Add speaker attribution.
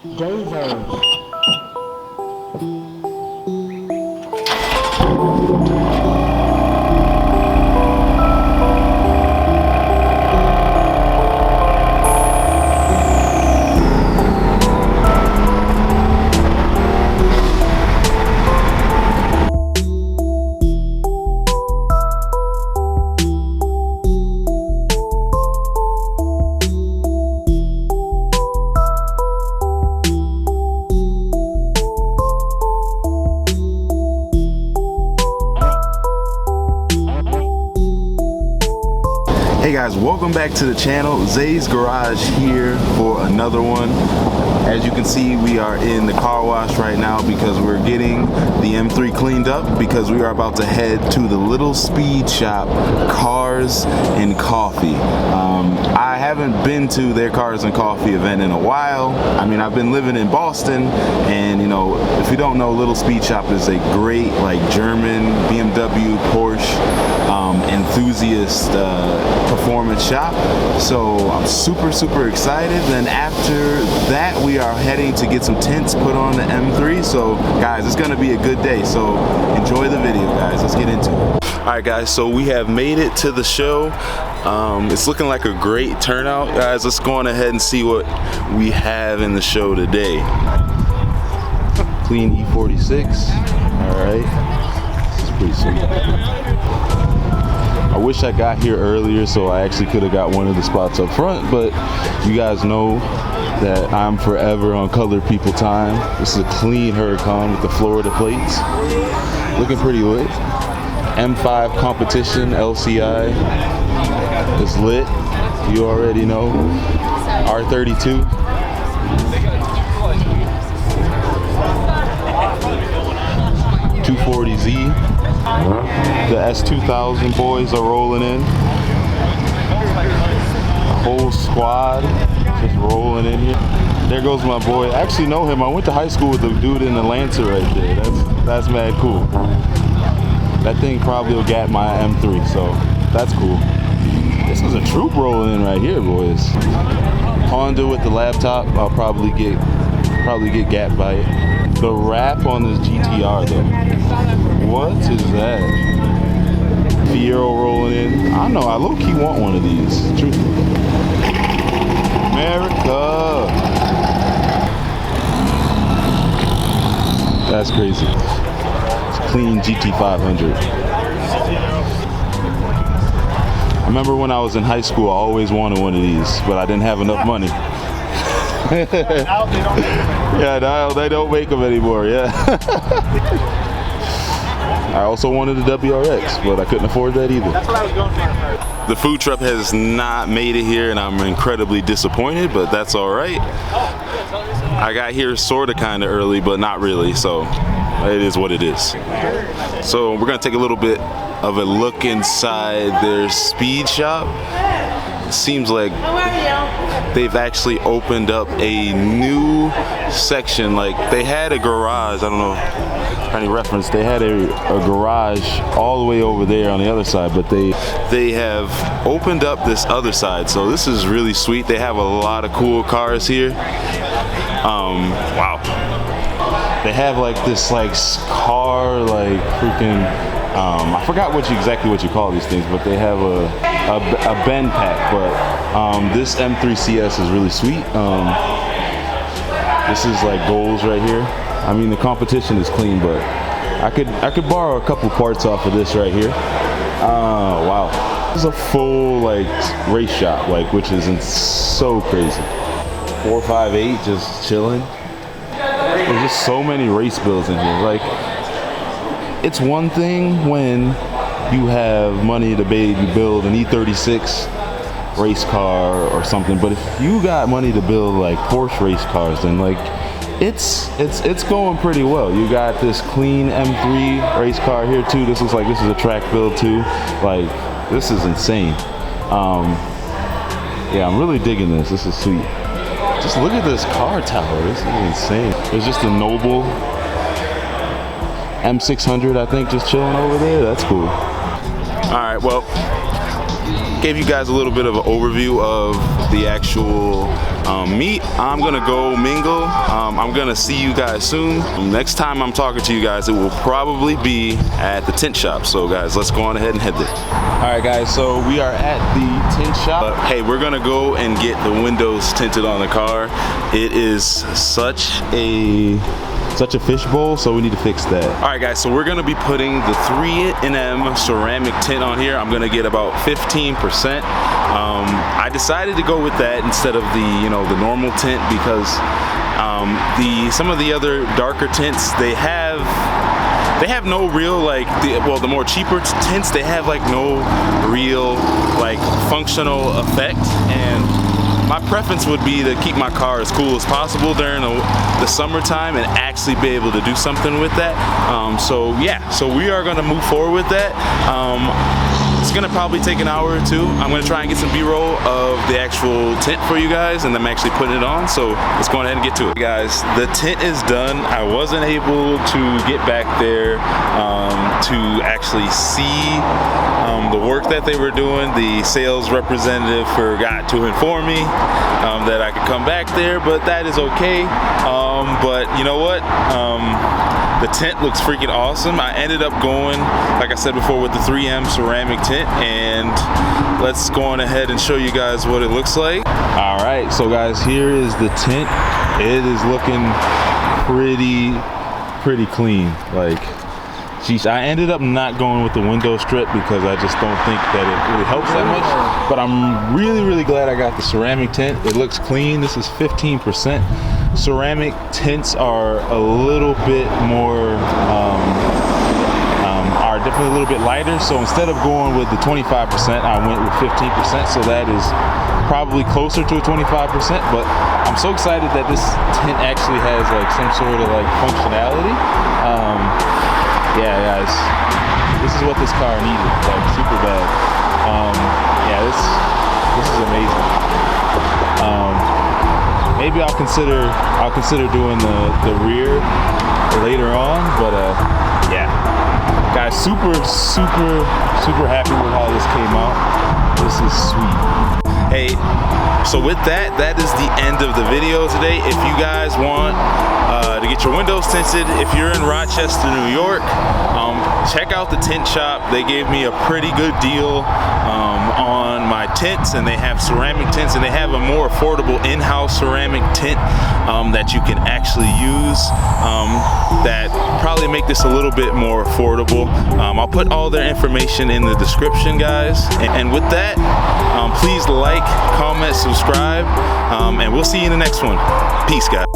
Speaker 1: David.
Speaker 2: Hey guys, welcome back to the channel. Zay's Garage here for another one. As you can see, we are in the car wash right now because we're getting the M3 cleaned up because we are about to head to the little speed shop, Cars and Coffee. I haven't been to their Cars and Coffee event in a while. I mean, I've been living in Boston, and you know, if you don't know, Little Speed Shop is a great like German BMW, Porsche enthusiast performance shop. So I'm super excited. Then after that, we are heading to get some tints put on the M3. So guys, it's gonna be a good day, so enjoy the video, guys. Let's get into it. All right guys, so we have made it to the show. It's looking like a great turnout, guys. Let's go on ahead and see what we have in the show today. Clean E46. All right, this is pretty sweet. I wish I got here earlier so I actually could have got one of the spots up front, but you guys know that I'm forever on colored people time. This is a clean Huracan with the Florida plates. Looking pretty lit. M5 competition LCI is lit. You already know. R32. .240Z. The S2000 boys are rolling in. The whole squad just rolling in here. There goes my boy. I actually know him. I went to high school with the dude in the Lancer right there. That's mad cool. That thing probably will gap my M3, so that's cool. This is a troop rolling in right here, boys. Honda with the laptop. I'll probably get gapped by it. The wrap on this GTR though. What is that? Fiero rolling in. I don't know, I low-key want one of these. Truthfully. America! That's crazy. It's a clean GT500. I remember when I was in high school, I always wanted one of these, but I didn't have enough money. Yeah, now they don't make them anymore, yeah. I also wanted a WRX, but I couldn't afford that either. That's what I was going for. The food truck has not made it here, and I'm incredibly disappointed, but that's all right. I got here sort of kind of early, but not really, so it is what it is. So we're gonna take a little bit of a look inside their speed shop. It seems like they've actually opened up a new section. Like they had a garage, I don't know any reference, they had a garage all the way over there on the other side, but they have opened up this other side, so this is really sweet. They have a lot of cool cars here. Wow, they have like this like car like freaking I forgot exactly what you call these things, but they have a bend pack. But this M3 CS is really sweet. This is like goals right here. I mean, the competition is clean, but I could borrow a couple parts off of this right here. Wow, this is a full like race shop, like, which is so crazy. 458 just chilling. There's just so many race builds in here. Like, it's one thing when you have money to build an E36 race car or something, but if you got money to build like Porsche race cars, then like it's going pretty well. You got this clean M3 race car here too. This looks like this is a track build too. Like, this is insane. Yeah, I'm really digging this. This is sweet. Just look at this car tower. This is insane. There's just a Noble M600, I think, just chilling over there. That's cool. All right, well, gave you guys a little bit of an overview of the actual meet. I'm gonna go mingle. I'm gonna see you guys soon. Next time I'm talking to you guys, it will probably be at the Tint Shop. So guys, let's go on ahead and head there. All right guys, so we are at the Tint Shop. Hey, we're gonna go and get the windows tinted on the car. It is such a fishbowl, so we need to fix that. All right guys, so we're gonna be putting the 3M ceramic tint on here. I'm gonna get about 15%. I decided to go with that instead of the the normal tint because some of the other darker tints, they have no real the more cheaper tints, they have like no real functional effect, and my preference would be to keep my car as cool as possible during the summertime and actually be able to do something with that. So yeah, so we are gonna move forward with that. It's gonna probably take an hour or two. I'm gonna try and get some B-roll of the actual tint for you guys, and I'm actually putting it on. So let's go ahead and get to it. Guys, the tint is done. I wasn't able to get back there to actually see the work that they were doing. The sales representative forgot to inform me that I could come back there, but that is okay. But you know what? The tint looks freaking awesome. I ended up going, like I said before, with the 3M ceramic tint, and let's go on ahead and show you guys what it looks like. All right, so guys, here is the tint. It is looking pretty clean. Geez, I ended up not going with the window strip because I just don't think that it really helps that much. But I'm really glad I got the ceramic tint. It looks clean. This is 15%. Ceramic tints are a little bit more, are definitely a little bit lighter. So instead of going with the 25%, I went with 15%. So that is probably closer to a 25%. But I'm so excited that this tint actually has some sort of functionality. Yeah, guys, this is what this car needed, super bad. Yeah, this is amazing. Maybe I'll consider doing the rear later on, but yeah, guys, super happy with how this came out. This is sweet. Hey, so with that is the end of the video today. If you guys want to get your windows tinted, if you're in Rochester, New York, check out the Tint Shop. They gave me a pretty good deal on my tints, and they have ceramic tints, and they have a more affordable in-house ceramic tint that you can actually use that probably make this a little bit more affordable. I'll put all their information in the description, guys. And with that, please like, comment, subscribe, and we'll see you in the next one. Peace, guys.